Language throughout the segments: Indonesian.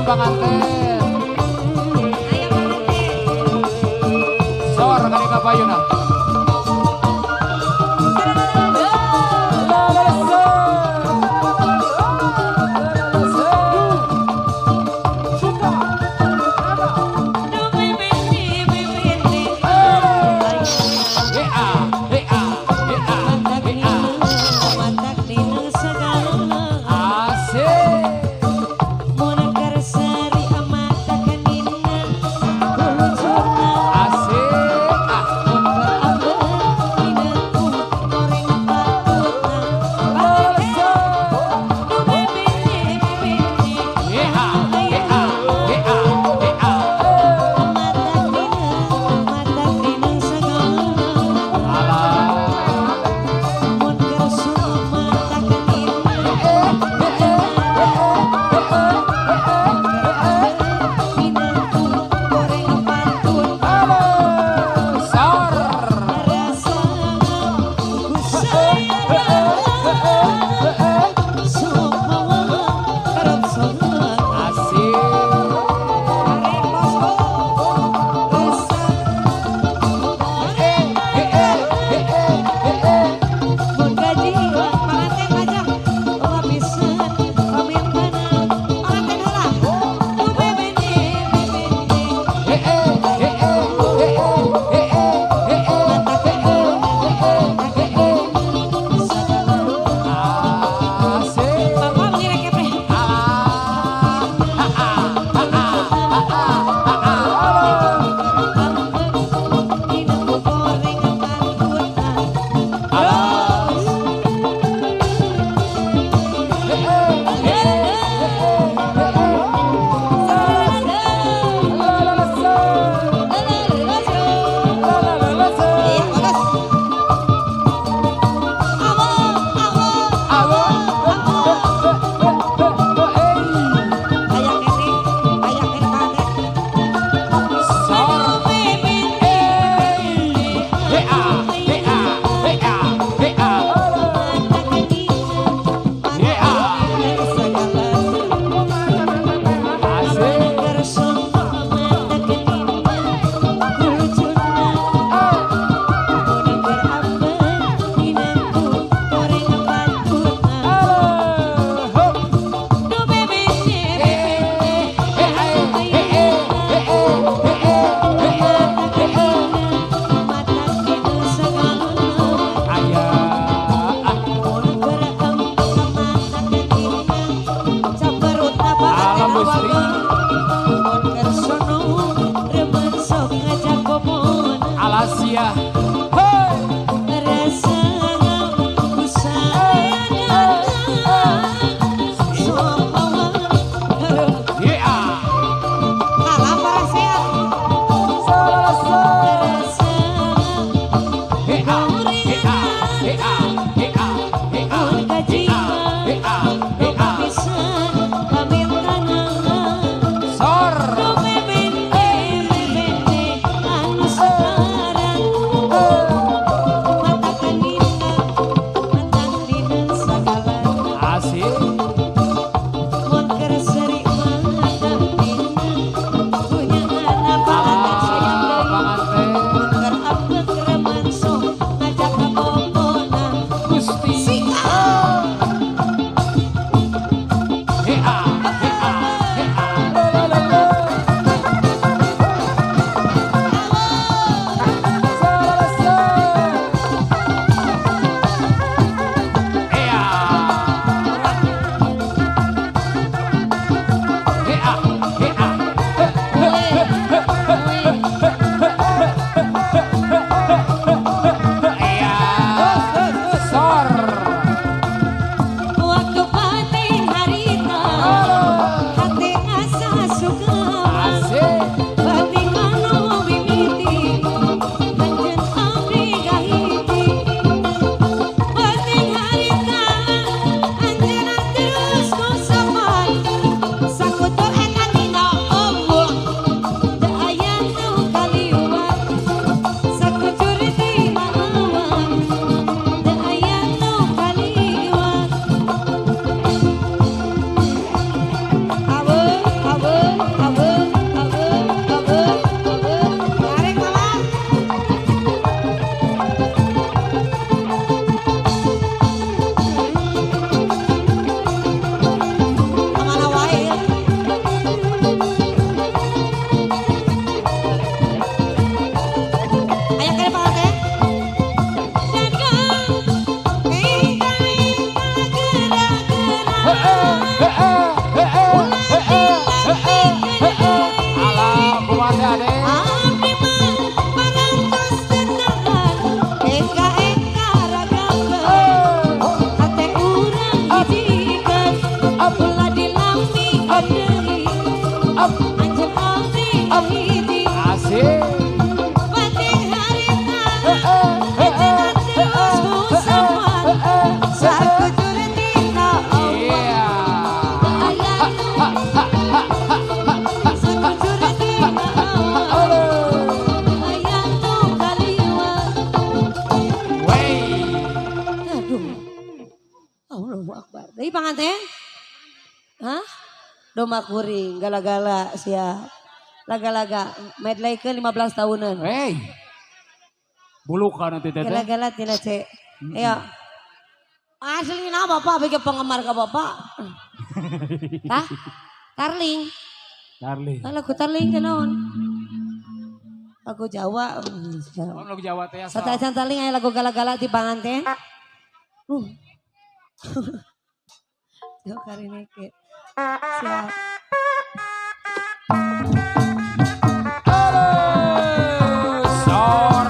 panganten. Sor kali kapayuna. Alasia. Dari panganten? Hah? Domba kuring, gala-gala siap. Laga-laga, medley ke 15 tahunan. Hey. Bulukan nanti teteh. Gala-gala tina cek. Ayo. Asli na bapak, bagi penggemar ke bapak. Hah? Tarling. Darling. Lagu tarling ke naon? Lagu Jawa. Oh, lagu Jawa teh asal. Satajan tarling aya lagu gala-gala di panganten. Jauh karine ke. Siap. Sor.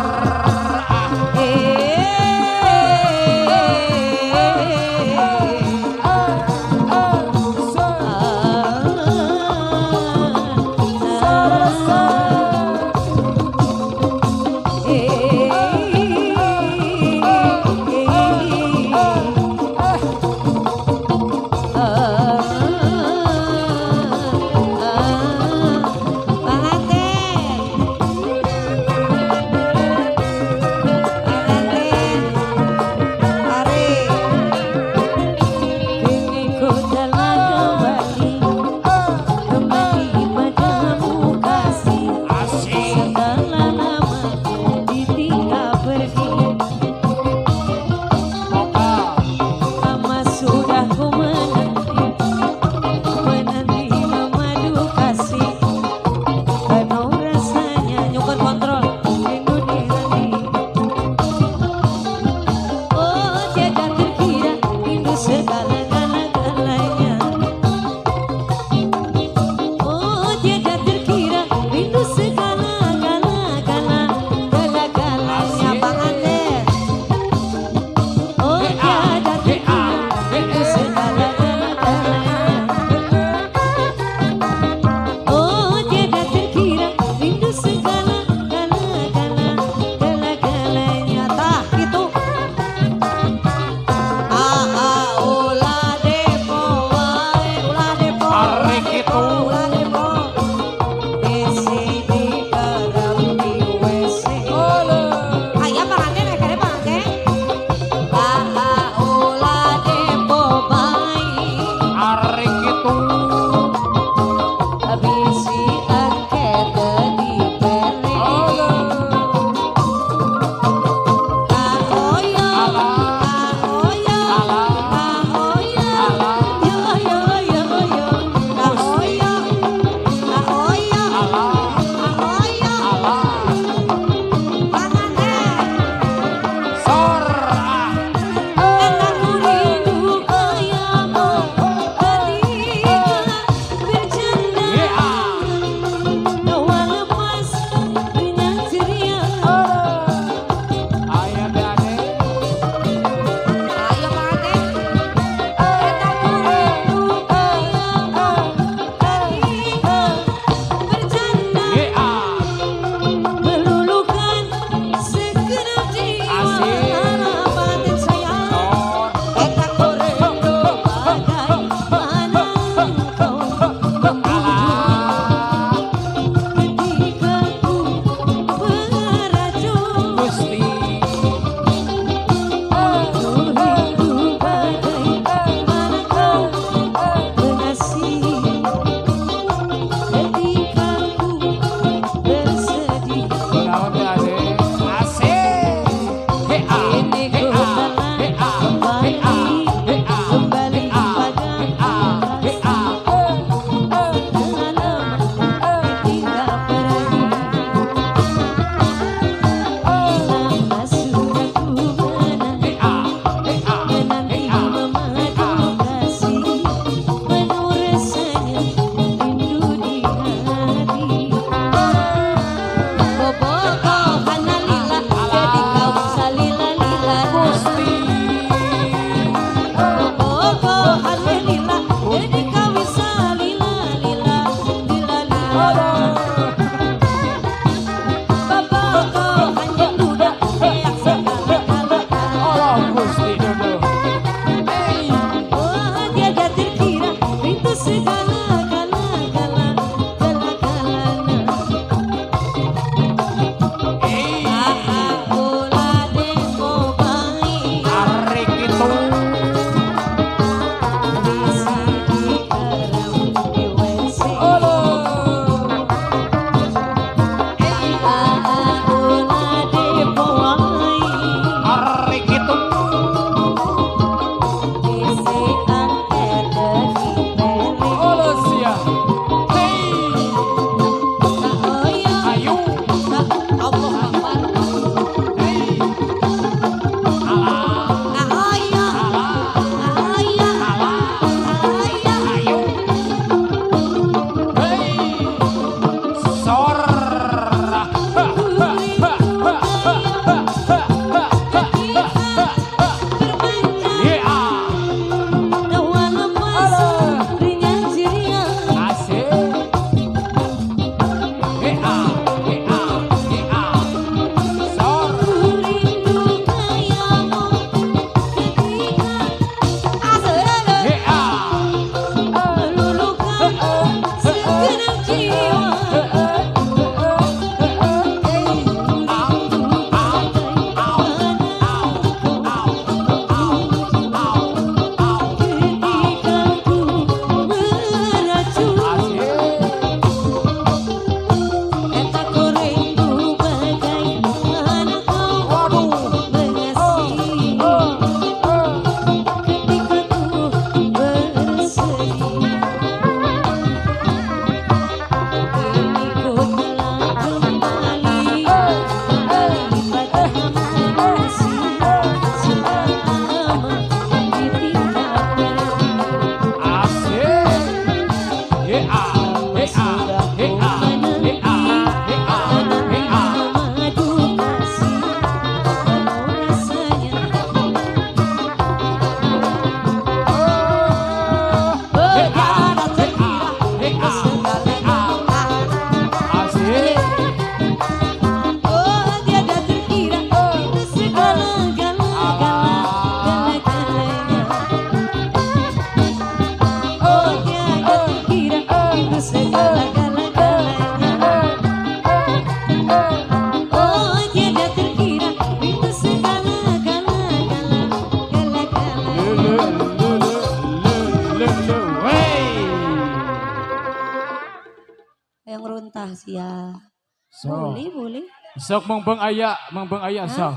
rahasia. So. Boleh. Sok mengbeng aya sok.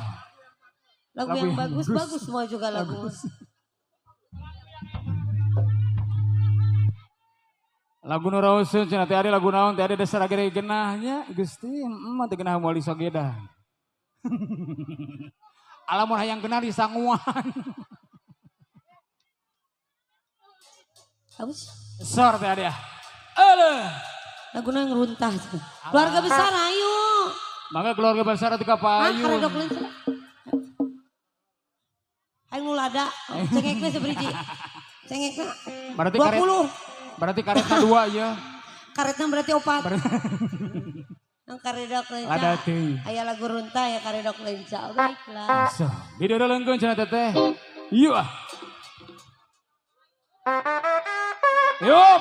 Lagu yang bagus semua juga lagu. Lagu nu raoseun cenah teh ari lagu naon teh ada dasar agere genahnya Gusti emang teh genah moal disogeda. Alamun hayang genah disanguan. Bagus. Sor teh ada. Aduh. Lagu yang runtah. Keluarga besar ayo. Mangga keluarga besar teh ka payu. Karedok leunceun. Ayo mulada, cengekna seberiji. Cengekna. Berarti 20. Berarti karetna 2 ya. Karetna berarti 4. Yang karedok lenca. Ada teuing. Aya lagu runtah ya karedok lenca. Baiklah. So, didodolengkeun cenah teteh. Yuk ah. Yup.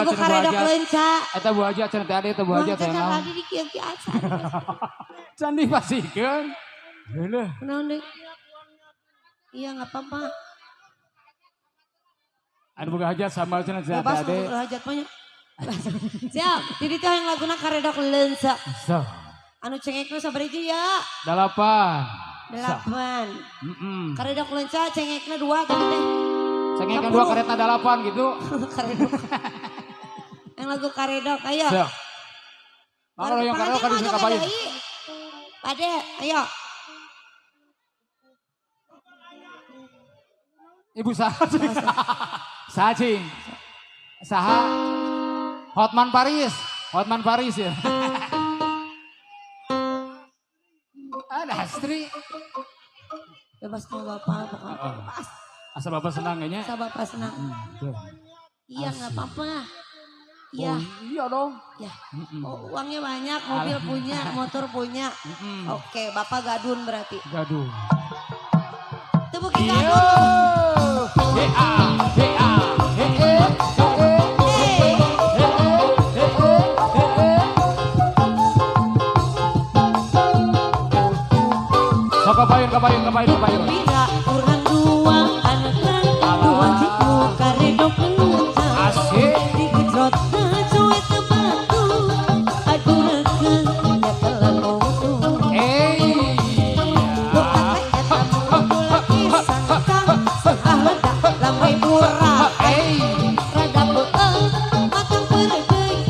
lagu karedok lenca. Eta Bu Haja cenah teh ade eta Bu Haja teh Kan naon. tadi di kieu-kieu acan. Can dipasikeun. Heuleuh. Naon deui? Iya enggak apa-apa. Anu boga hajat sambal cenah teh Bebas ade. mau hajat banyak. Siap, jadi teh yang laguna karedok lenca. So. Anu cengekna sabaraha ya? 8. 8. Karedok lenca cengekna 2 tadi teh. Cengek yang 2 karetna 8 gitu. Karedok. Yang lagu karedok, ayo. So. Makanya yang karedok kan bisa kapain. Pade, ayo. Ibu saha? Sacing. Saha? Hotman Paris. Hotman Paris ya. Ada Astri. Bebas sama bapak, pokoknya bebas. Asal bapak senang kayaknya. Asal bapak senang. Iya nggak apa-apa. Iya. Iya dong. Ya. Oh, uangnya banyak, mobil punya, motor punya. Oke, bapak gadun berarti. Gaduh. Tebukin Yo. gadun. Hea, hea, hee. So kapain. Bila kurang 2 anak lang, 2 jitu karedok lenca. Asik. Digejrot na cuit tebatu, aduh reken nya telan mutu. Bukan teh eta mula pisang kang, seah ledak lambe murah. Rada beueung matang peredeui,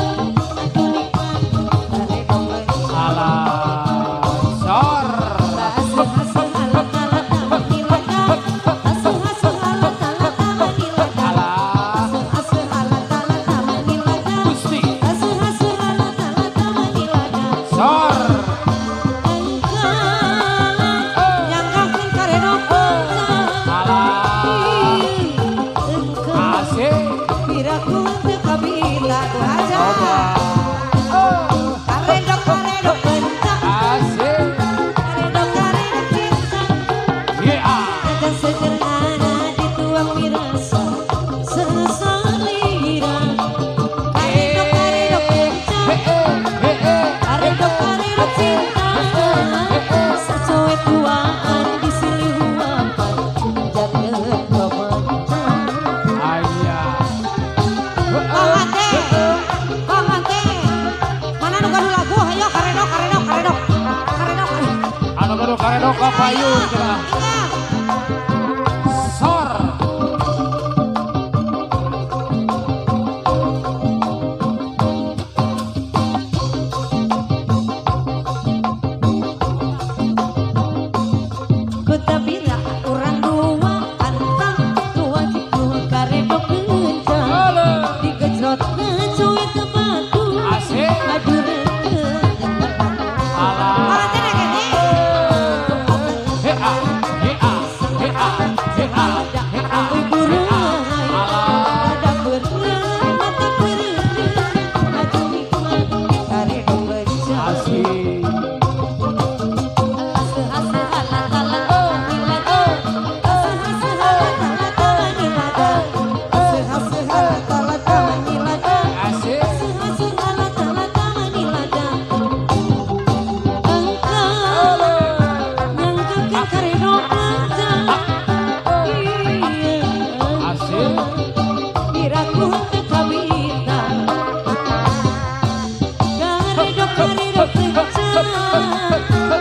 aduh nikmat karedok lenca. Sor. Asuh-asuh alat-alat menilaga, asuh-asuh alat-alat menilaga. Asuh-asuh alat-alat menilaga, Gusti. asuh-asuh alat-alat menilaga. Sor. Nyangkakeun karedok lenca. Asik. Piraku teu kabita ku aja. Karedok lenca, Asik. karedok cinta. Yeah. Akan sederhana dituang mirasa sesalira. Karedok lenca, karedok cinta. Sesuai tuaan disilih huapan, jangan kemantan. Ayah. Pangante, mana nu gaduh lagu? Hayo karedok. Anu kudu karedok kapayun cenah. Ingat. Sor. Kuta bila urang 2 antang 2 jitu karedok lenca. Digejrot na cuit tebatu, Asik. aduh reken Alah. Pangante na gini. Hea, hea, hea, hea, hea. Alah. Ada berenang mata berenang, aduh nikmat karedok lenca. Asik. Asik. Asik.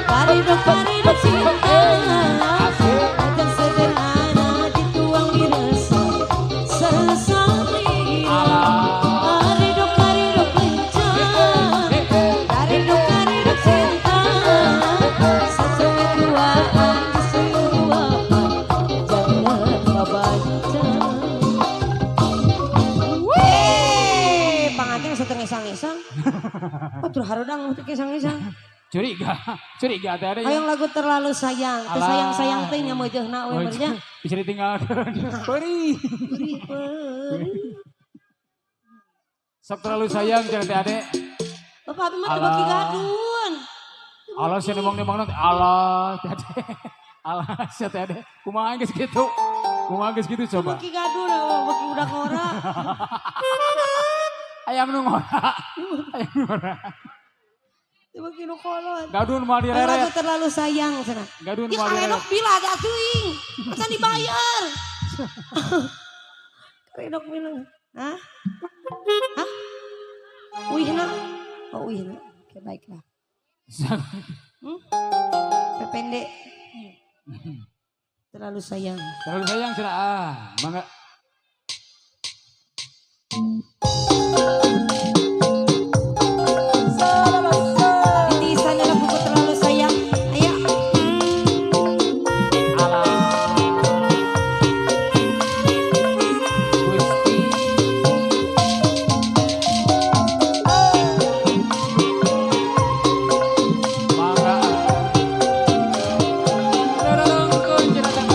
Karedok cinta. Asik. Akan sederhana dituang dirasa sesalira. Karedok lenca, karedok cinta. Sesuai tuaan disilih huapan, jangan kebancan. Pangantin setengah ngesang-ngesang. Oh tur harodang teu ngesang-ngesang. Curiga teh ada ya. Hayang lagu terlalu sayang, teu sayang-sayang teh nya meujeuhna we benernya. Bisa ditinggalkan. Perih. Sok terlalu sayang cenah teh ade. Bapak abi mah teu bagi gadun. Allah sih nemong nanti Allah teh ade. Allah sih teh ade. Kumaha geus kitu? Kumaha geus kitu coba? Bagi gadun, bagi udah ora. Ayam nu ngora. Ayam nu ngora. Coba kino kolot. Gadun mau Lagu direret. terlalu sayang sana. Gadun Ya mau karedok direret. bila ada teuing. Masa dibayar. Karedok bilang. Hah? Hah? Uihna. Oh uihna. Oke baiklah. Pendek. Terlalu sayang. Terlalu sayang cenah mangga. Titisan dalam buku terlalu sayang. Ayo. Gusti. Mangga. Dorongkeun cenah teh.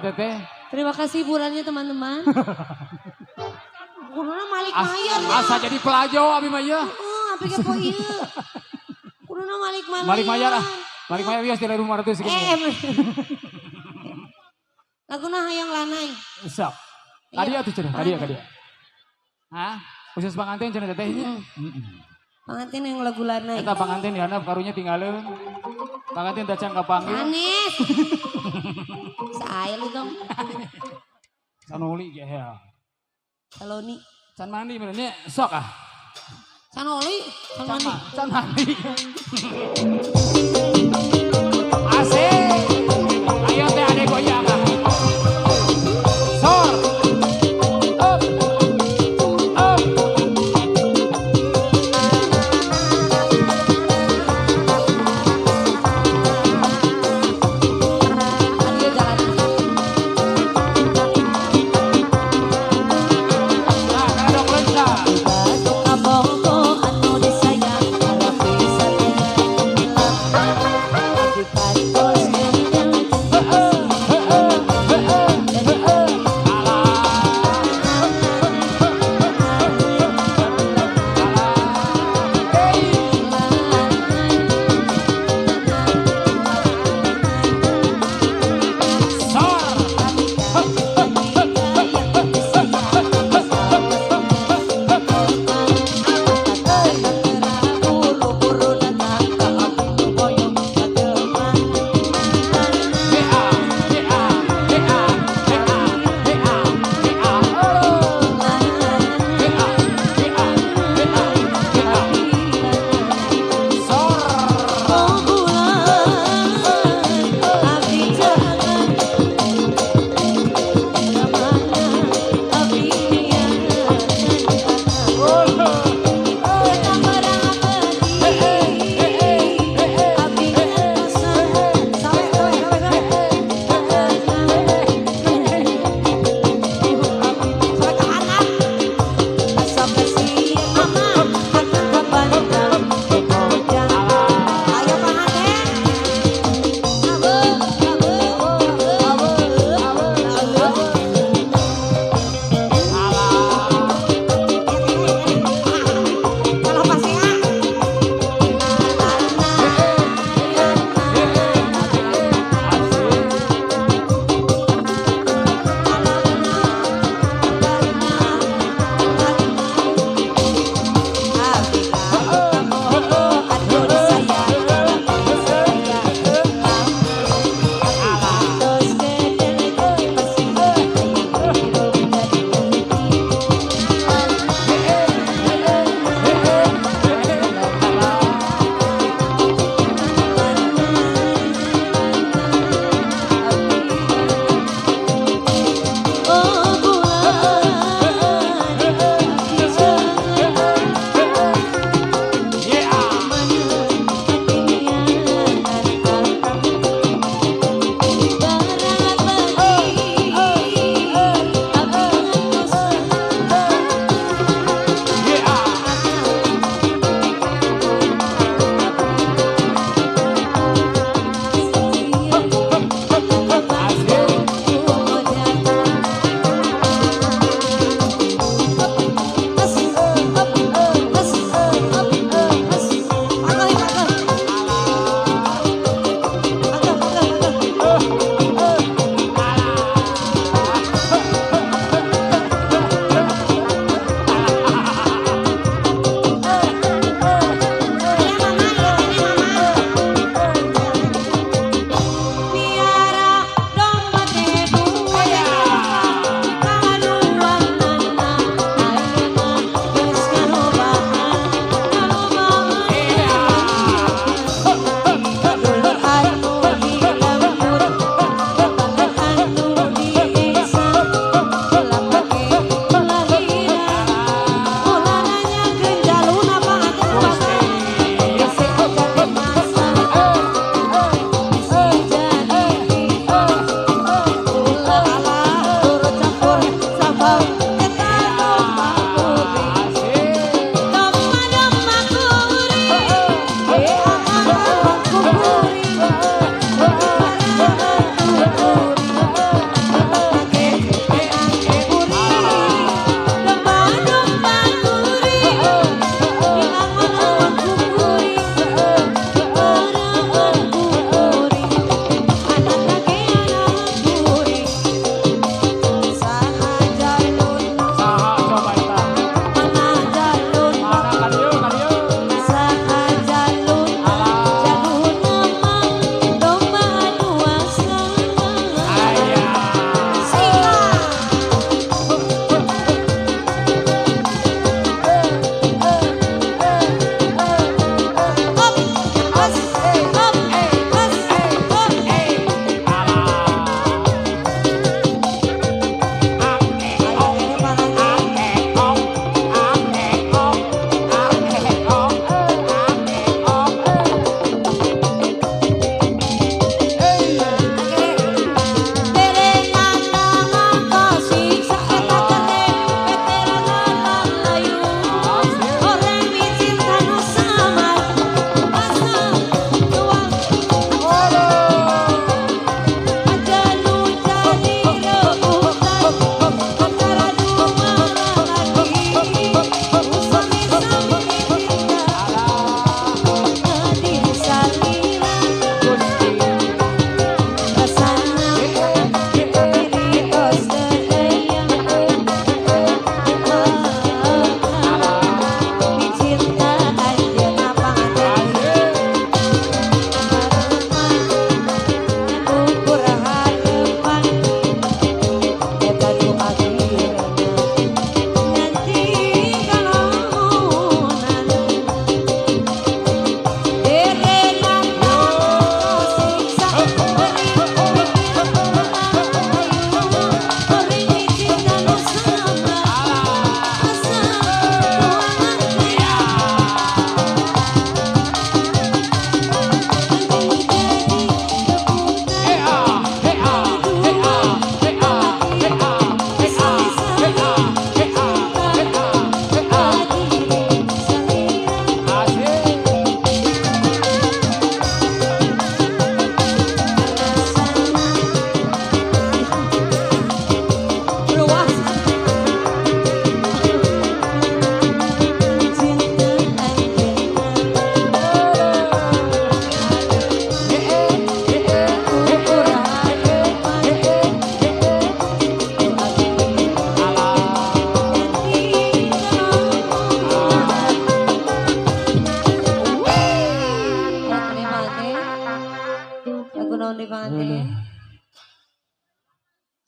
teteh. Terima kasih hiburannya teman-teman. Kuduna Malik Mayar. Asa jadi pelajo abi mah ieu. Apa ke po ieu? Kuduna Malik Mayar. Malik Mayar ah. Malik Mayar wios di rumah ratu segini. Laguna hayang lanai. Sok. Kadia tuh cenah, kadia. Hah? Khusus pangantin cenah teteh nya. Pangantin yang lagu lanai. Eta pangantin dihandap karunya tinggalin. Pangantin dacan kapanggil. Anis. Saya lu dong. Sanuli ge ya. Saloni. Can mandi benernya sok ah. Sanoli. Sanoli. Can mandi. Asik. Ayo teh ade goyang ah. Sor. Up. Up. Adio jalan. Nah, kada dong lensa. Batu kabongko anu disayang harapi satenya.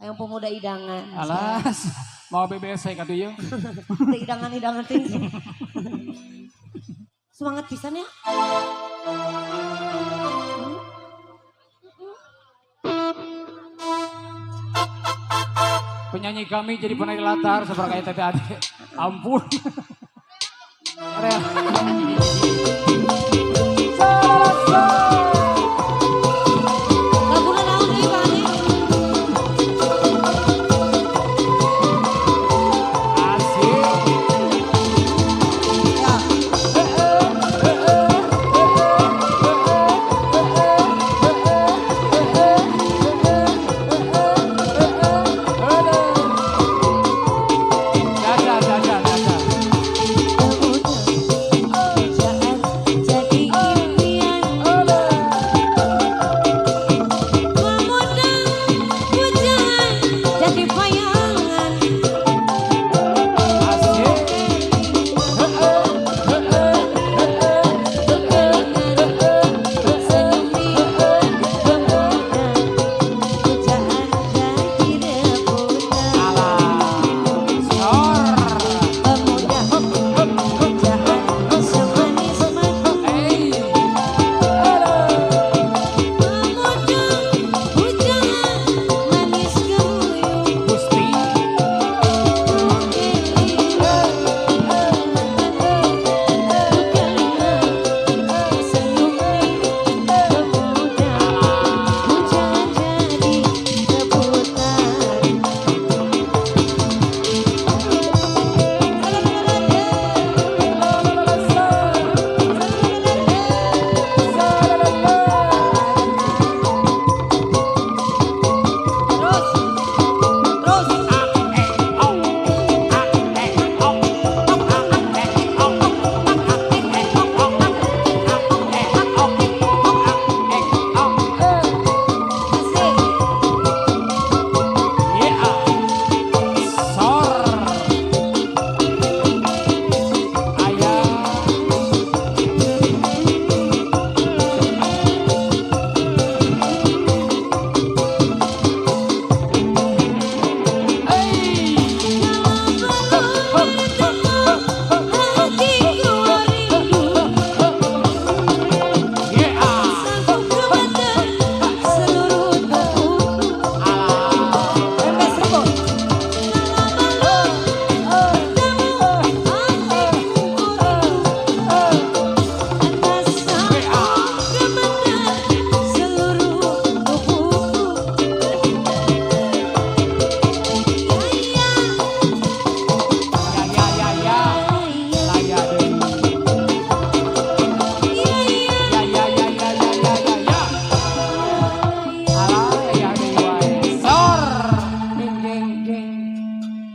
Yang pemuda idangan. Alas, mau BBS saya kadu yuk. Teh idangan teh. Semangat pisan ya. Penyanyi kami jadi penari latar seperti kayak tete adik. Ampun. Rel. Laguna naon deui Pak Ade? Asik. Ya. Dadah, dadah, dadah. Pujaan jadi impian. Pemuda pujaan jadi bayangan. Asik. Senyum di pemuda pujaan jadi rebutan. Alah. Sor. Pemuda pujaan semanis madu. Hey. Pemuda pujaan manis guyub. Gusti.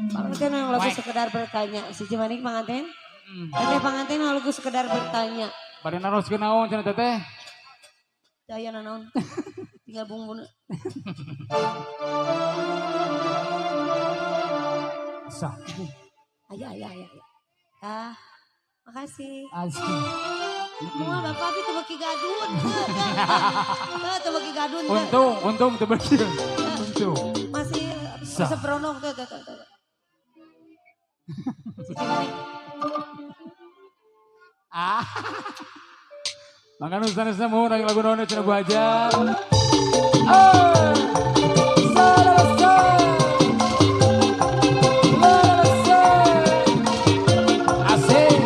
Panganten yang lagu sekedar bertanya. Si Cimanik panganten? Teteh panganten yang lagu sekedar bertanya. Pada naros ke naon cenah teteh? Daya naon? Tinggal bungbun. Sah. Ayah. Ah, makasih. Asik. Semua bapak itu beki gadun. Tuh beki gadun. Untung teu begitu. Untung. Masih Sah. seperonong tuh. Si Cimanik. Ah. Makan ustaz mau nang lagu naon cenah gua aja. Asik.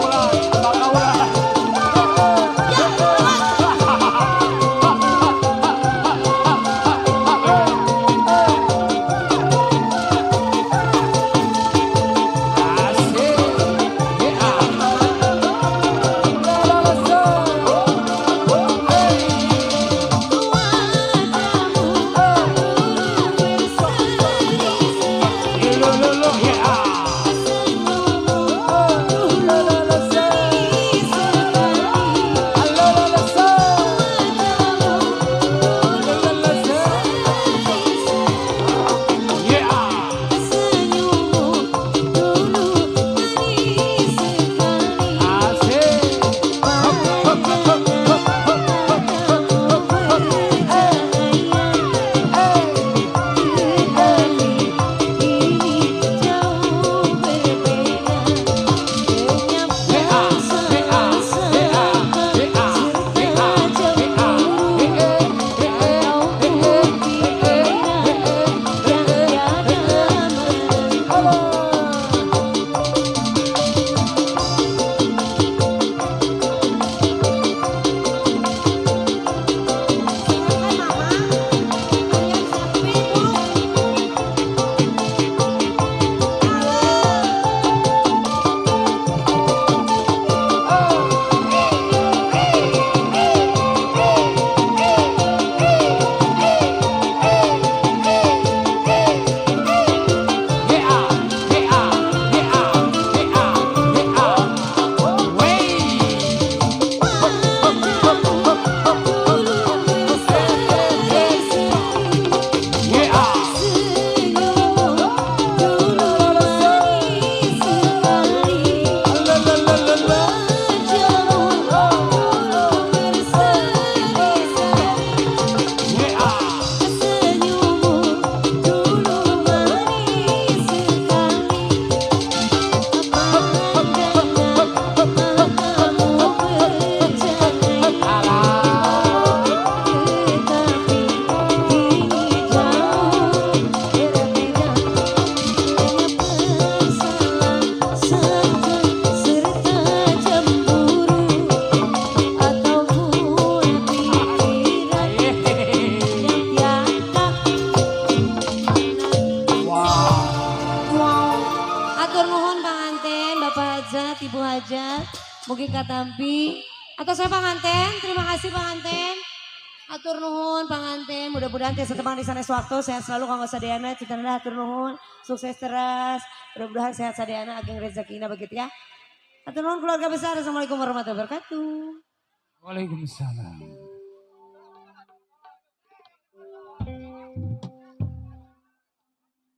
kaulah, Mbak kaulah. Ibu Hajat, mugi katampi. Atau saya panganten, terima kasih panganten. Atur nuhun panganten, mudah-mudahan tiasa tebang di sana waktu sehat selalu kanggo sadeana, citana atur nuhun, sukses terus. Mudah-mudahan sehat sadeana ageng rezekina begitu ya. Atur nuhun keluarga besar. Assalamualaikum warahmatullahi wabarakatuh. Waalaikumsalam.